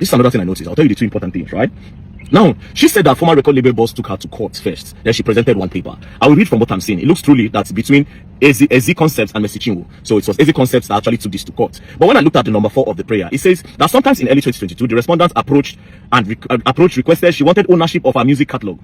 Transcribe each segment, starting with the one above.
This is another thing I noticed. I'll tell you the two important things, right? Now, she said that former record label boss took her to court first. Then she presented one paper. I will read from what I'm saying. It looks truly that's between Eezee Concepts and Mercy Chinwo. So it was Eezee Concepts that actually took this to court. But when I looked at the number 4 of the prayer, it says that sometimes in early 2022, the respondent requested she wanted ownership of her music catalog.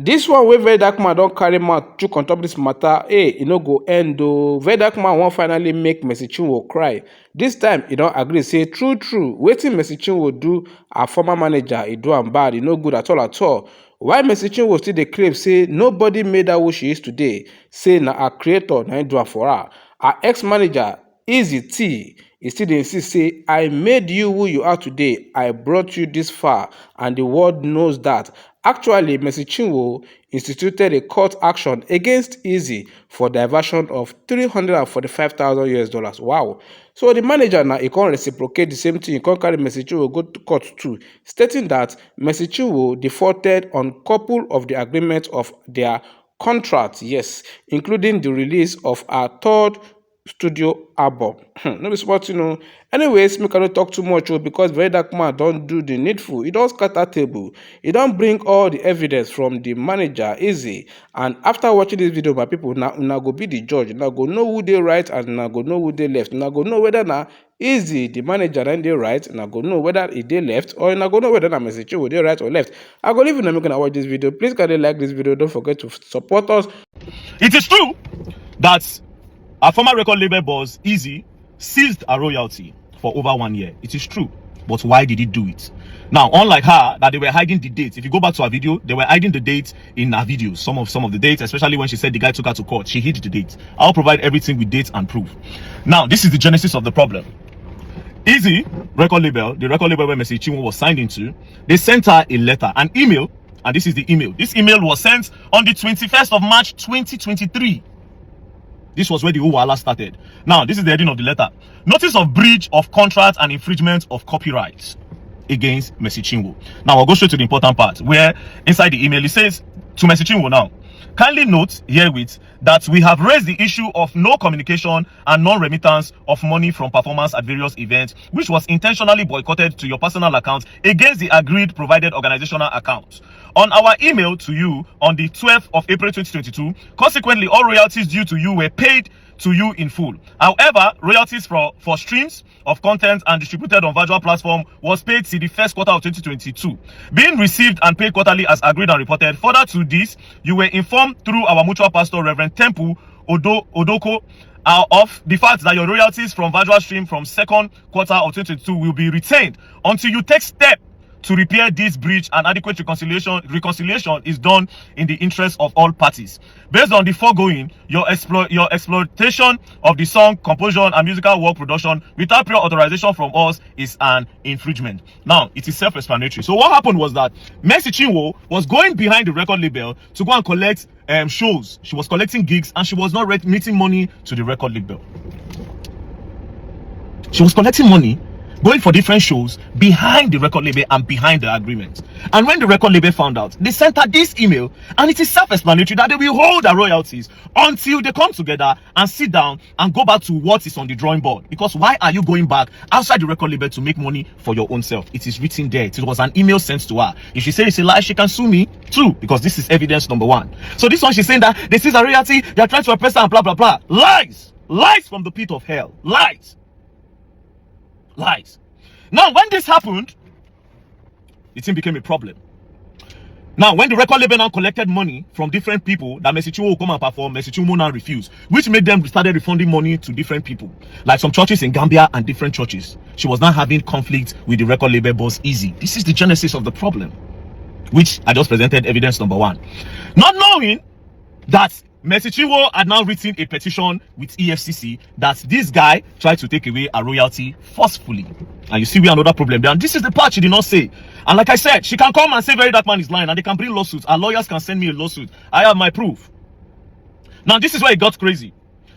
This one wey Verydarkman don carry mouth chook on top this matter, e no go end o. Verydarkman wan finally make Mercy Chinwo cry. This time e don agree say true wetin Mercy Chinwo do her former manager, e do am bad, e no good at all. While Mercy Chinwo still dey claim say nobody made her who she is today, say na her creator na him do am for her. Her ex-manager Eezee he still dey insist say I made you who you are today, I brought you this far and the world knows that. Actually, Mercy Chinwo instituted a court action against Eezee for diversion of $345,000. Wow. So the manager now he can't reciprocate the same thing. He can't carry Mercy Chinwo go to court too, stating that Mercy Chinwo defaulted on couple of the agreements of their contract, yes, including the release of her third studio album. No be smart, you know. Anyways, make I not talk too much because Verydarkman don't do the needful. He don't scatter table. He don't bring all the evidence from the manager Eezee. And after watching this video, my people now go be the judge. Now go know who they right and now go know who they left. Now go know whether now Eezee the manager and they right. Now go know whether they left or now go know whether now Mercy Chinwo they right or left. I go leave you now making watch this video. Please can you like this video? Don't forget to support us. It is true that our former record label boss, Eezee, seized a royalty for over 1 year. It is true. But why did he do it? Now, unlike her, that they were hiding the dates. If you go back to her video, they were hiding the dates in her videos. Some of the dates, especially when she said the guy took her to court. She hid the dates. I'll provide everything with dates and proof. Now, this is the genesis of the problem. Eezee, record label, the record label where Mercy Chinwo was signed into, they sent her a letter, an email, and this is the email. This email was sent on the 21st of March, 2023. This was where the whole wahala started. Now, this is the heading of the letter. Notice of breach of contract and infringement of copyright against Mercy Chinwo. Now, I'll go straight to the important part where inside the email, it says to Mercy Chinwo now, kindly note herewith that we have raised the issue of no communication and non-remittance of money from performance at various events, which was intentionally boycotted to your personal account against the agreed provided organizational accounts. On our email to you on the 12th of April 2022, consequently, all royalties due to you were paid to you in full. However, royalties for streams of content and distributed on virtual platform was paid till the first quarter of 2022, being received and paid quarterly as agreed and reported. Further to this, you were informed through our mutual pastor, Reverend Temple Odoko, of the fact that your royalties from virtual stream from second quarter of 2022 will be retained until you take step to repair this breach, and adequate reconciliation is done in the interest of all parties. Based on the foregoing, your exploitation of the song, composition, and musical work production without prior authorization from us is an infringement. Now, it is self-explanatory. So what happened was that Mercy Chinwo was going behind the record label to go and collect shows. She was collecting gigs, and she was not remitting money to the record label. She was collecting money, going for different shows behind the record label and behind the agreement. And when the record label found out, they sent her this email, and it is self-explanatory that they will hold her royalties until they come together and sit down and go back to what is on the drawing board. Because why are you going back outside the record label to make money for your own self? It is written there. It was an email sent to her. If she says it's a lie, she can sue me too, because this is evidence number 1. So this one, she's saying that they seize her royalty, they are trying to oppress her and blah blah blah. Lies from the pit of hell. Lies. Now, when this happened, the thing became a problem. Now, when the record label now collected money from different people that Mercy Chinwo will come and perform, Mercy Chinwo now refused, which made them started refunding money to different people, like some churches in Gambia and different churches. She was now having conflict with the record label boss Eezee. This is the genesis of the problem, which I just presented evidence number 1. Not knowing that Mercy Chinwo had now written a petition with EFCC that this guy tried to take away a royalty forcefully. And you see we have another problem there. And this is the part she did not say. And like I said, she can come and say Verydarkman is lying, and they can bring lawsuits. Our lawyers can send me a lawsuit. I have my proof. Now this is where it got crazy.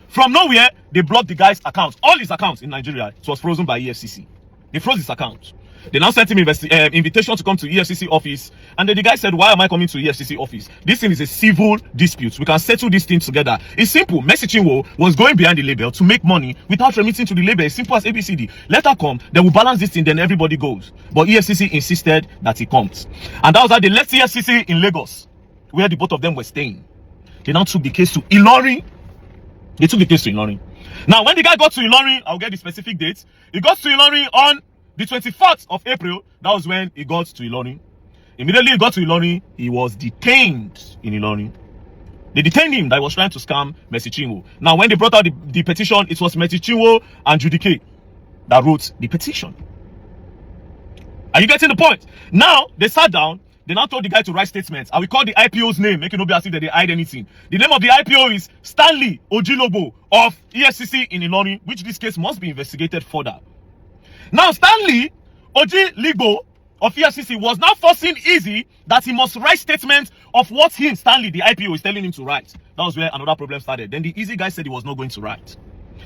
From nowhere, they blocked the guy's account. All his accounts in Nigeria, it was frozen by EFCC. They froze his account. They now sent him invitation to come to EFCC office, and then the guy said, why am I coming to EFCC office? This thing is a civil dispute. We can settle this thing together. It's simple. Mercy Chinwo was going behind the label to make money without remitting to the label. It's simple as ABCD. Let her come, then we'll balance this thing, then everybody goes. But EFCC insisted that he comes. And that was how they left EFCC in Lagos, where the both of them were staying. They now took the case to Ilorin. They took the case to Ilorin. Now, when the guy got to Ilorin, I'll get the specific dates. He got to Ilorin on the 24th of April. That was when he got to Ilorin. Immediately he got to Ilorin, he was detained in Ilorin. They detained him that he was trying to scam Mercy Chinwo. Now, when they brought out the petition, it was Mercy Chinwo and Judy K that wrote the petition. Are you getting the point? Now, they sat down. They now told the guy to write statements. I will call the IPO's name, make it not be as if they hide anything. The name of the IPO is Stanley Ojilobo of EFCC in Ilorin, which this case must be investigated further. Now, Stanley Ojilobo of EFCC was now forcing Eezee that he must write statements of what him, Stanley, the IPO, is telling him to write. That was where another problem started. Then the Eezee guy said he was not going to write.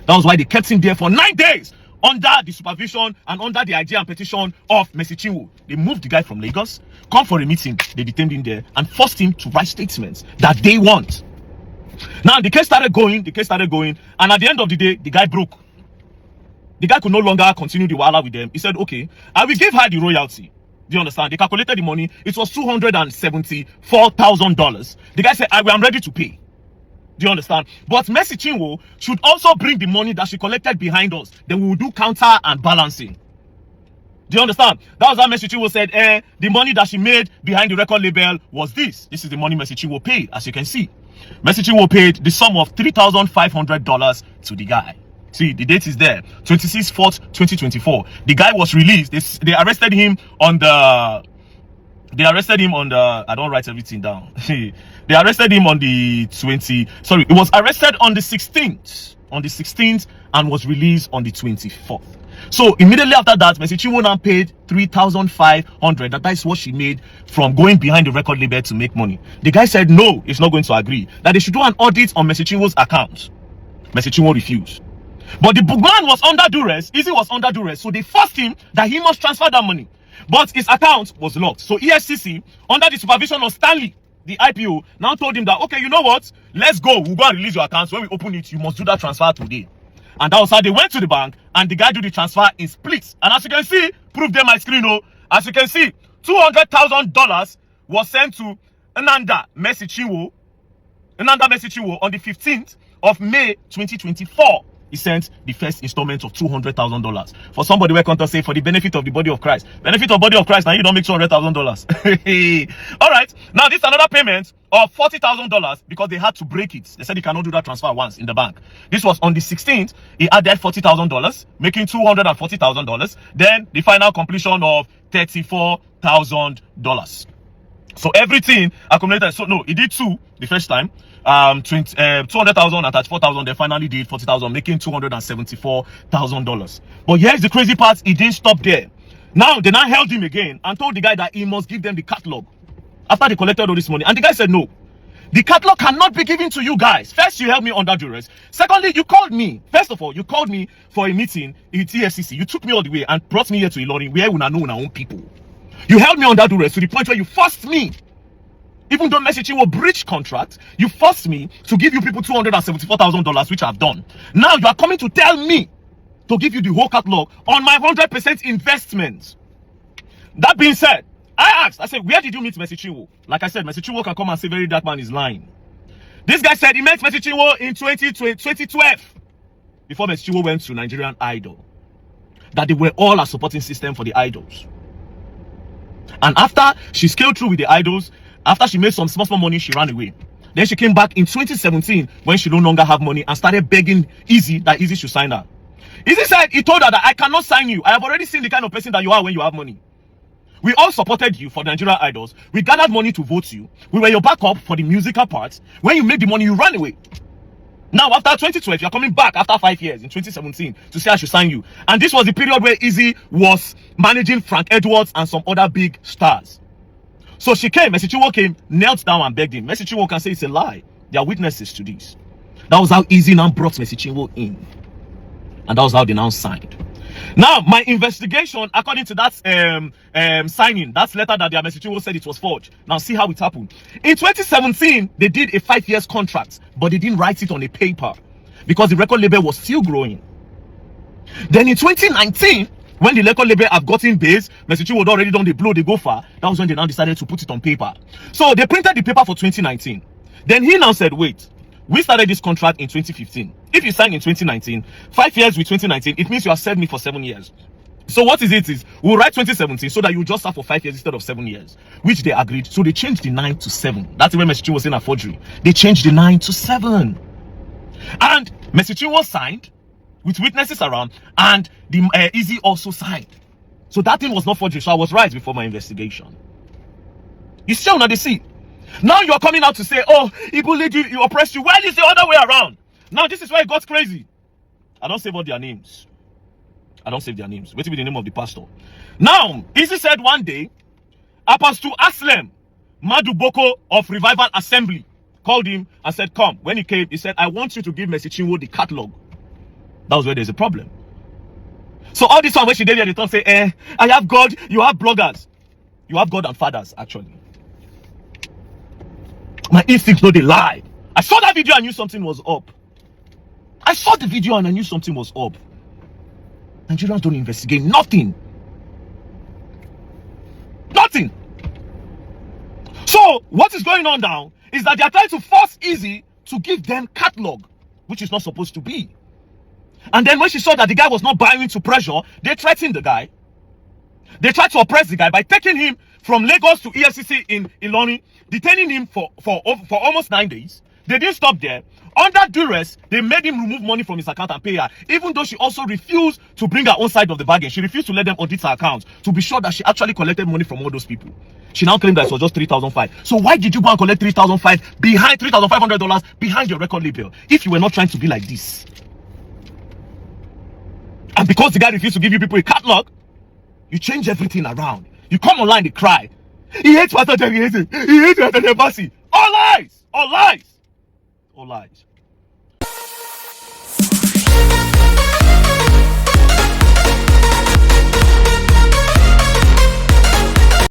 That was why they kept him there for 9 days under the supervision and under the idea and petition of Mercy Chinwo. They moved the guy from Lagos, come for a meeting, they detained him there and forced him to write statements that they want. Now the case started going, and at the end of the day, the guy broke. The guy could no longer continue the wahala with them. He said, okay, I will give her the royalty. Do you understand? They calculated the money. It was $274,000. The guy said, I am ready to pay. Do you understand? But Mercy Chinwo should also bring the money that she collected behind us. Then we will do counter and balancing. Do you understand? That was how Mercy Chinwo said, the money that she made behind the record label was this. This is the money Mercy Chinwo paid, as you can see. Mercy Chinwo paid the sum of $3,500 to the guy. See, the date is there. 26/4/2024. The guy was released. They arrested him on the... I don't write everything down. They arrested him on the it was arrested on the 16th. On the 16th and was released on the 24th. So immediately after that, Mercy Chinwo now paid $3,500. That is what she made from going behind the record label to make money. The guy said no, he's not going to agree. That they should do an audit on Mercy Chinwo's account. Mercy Chinwo refused. But the bookman was under duress. Eezee was under duress. So they forced him that he must transfer that money. But his account was locked. So EFCC, under the supervision of Stanley, the IPO, now told him that, okay, you know what? Let's go. We'll go and release your accounts. When we open it, you must do that transfer today. And that was how they went to the bank, and the guy did the transfer in splits. And as you can see, proof there my screen, oh, as you can see, $200,000 was sent to Ananda Mercy Chinwo on the 15th of May 2024. He sent the first installment of $200,000. For somebody where can't say for the benefit of the body of Christ. Benefit of body of Christ, now you don't make $200,000. All right. Now this is another payment of $40,000 because they had to break it. They said you cannot do that transfer once in the bank. This was on the 16th. He added $40,000, making $240,000. Then the final completion of $34,000. So everything accumulated. So no, he did two the first time. 200,000 and 34,000. They finally did 40,000, making $274,000. But here's the crazy part: he didn't stop there. Now they now held him again and told the guy that he must give them the catalog after they collected all this money. And the guy said no. The catalog cannot be given to you guys. First, you held me under duress. Secondly, you called me. First of all, you called me for a meeting in EFCC. You took me all the way and brought me here to Ilorin, where we now know our own people. You held me under duress to the point where you forced me. Even though Mercy Chinwo breached contract, you forced me to give you people $274,000, which I've done. Now you are coming to tell me to give you the whole catalog on my 100% investment. That being said, I said, where did you meet Mercy Chinwo? Like I said, Mercy Chinwo can come and say Verydarkman is lying. This guy said he met Mercy Chinwo in 2012 before Mercy Chinwo went to Nigerian Idol. That they were all a supporting system for the idols. And after she scaled through with the idols, after she made some small money, she ran away. Then she came back in 2017 when she no longer had money and started begging Eezee that Eezee should sign her. Eezee said he told her that I cannot sign you. I have already seen the kind of person that you are when you have money. We all supported you for the Nigerian Idols. We gathered money to vote you. We were your backup for the musical part. When you made the money, you ran away. Now, after 2012, you're coming back after 5 years in 2017 to say I should sign you. And this was the period where Eezee was managing Frank Edwards and some other big stars. So she came, Mercy Chinwo came, knelt down and begged him. Mercy Chinwo can say it's a lie. There are witnesses to this. That was how Eezee now brought Mercy Chinwo in. And that was how they now signed. Now, my investigation, according to that signing, that letter that their Mercy Chinwo said it was forged. Now, see how it happened. In 2017, they did a 5 years contract, but they didn't write it on a paper because the record label was still growing. Then in 2019, when the record label have gotten base, Mercy Chinwo had already done the blow, they go far. That was when they now decided to put it on paper. So they printed the paper for 2019. Then he now said, wait, we started this contract in 2015. If you signed in 2019, 5 years with 2019, it means you have served me for 7 years. So what is it is, we'll write 2017 so that you just serve for 5 years instead of 7 years, which they agreed. So they changed the 9 to 7. That's when Mercy Chinwo was saying a forgery. They changed the 9 to 7. And Mercy Chinwo signed with witnesses around, and the Eezee also signed. So that thing was not forgery. So I was right before my investigation. You still not the see. Now you're coming out to say, oh, he bullied you, he oppressed you. Well, it's the other way around. Now this is why it got crazy. I don't save all their names. I don't save their names. Wait till be the name of the pastor. Now, Eezee said one day, Apostle Aslem Maduboko of Revival Assembly called him and said, come. When he came, he said, I want you to give Mercy Chinwo the catalog. That was where there's a problem. So all this one when she did the tongue say, I have God, you have bloggers. You have God and fathers, actually. My instincts know they lie. I saw that video and knew something was up. I saw the video and I knew something was up. Nigerians don't investigate nothing. Nothing. So what is going on now is that they are trying to force Eezee to give them catalog, which is not supposed to be. And then when she saw that the guy was not buying into pressure, they threatened the guy. They tried to oppress the guy by taking him from Lagos to EFCC in Ilorin, detaining him for almost 9 days. They didn't stop there. Under duress, they made him remove money from his account and pay her, even though she also refused to bring her own side of the bargain. She refused to let them audit her account to be sure that she actually collected money from all those people. She now claimed that it was just $3,500. So why did you go and collect $3,500 behind $3,500 behind your record label if you were not trying to be like this? And because the guy refused to give you people a catalog, you change everything around. You come online, they cry. He hates Pastor Jerry. He hates Pastor Mercy. All lies! All lies! All lies.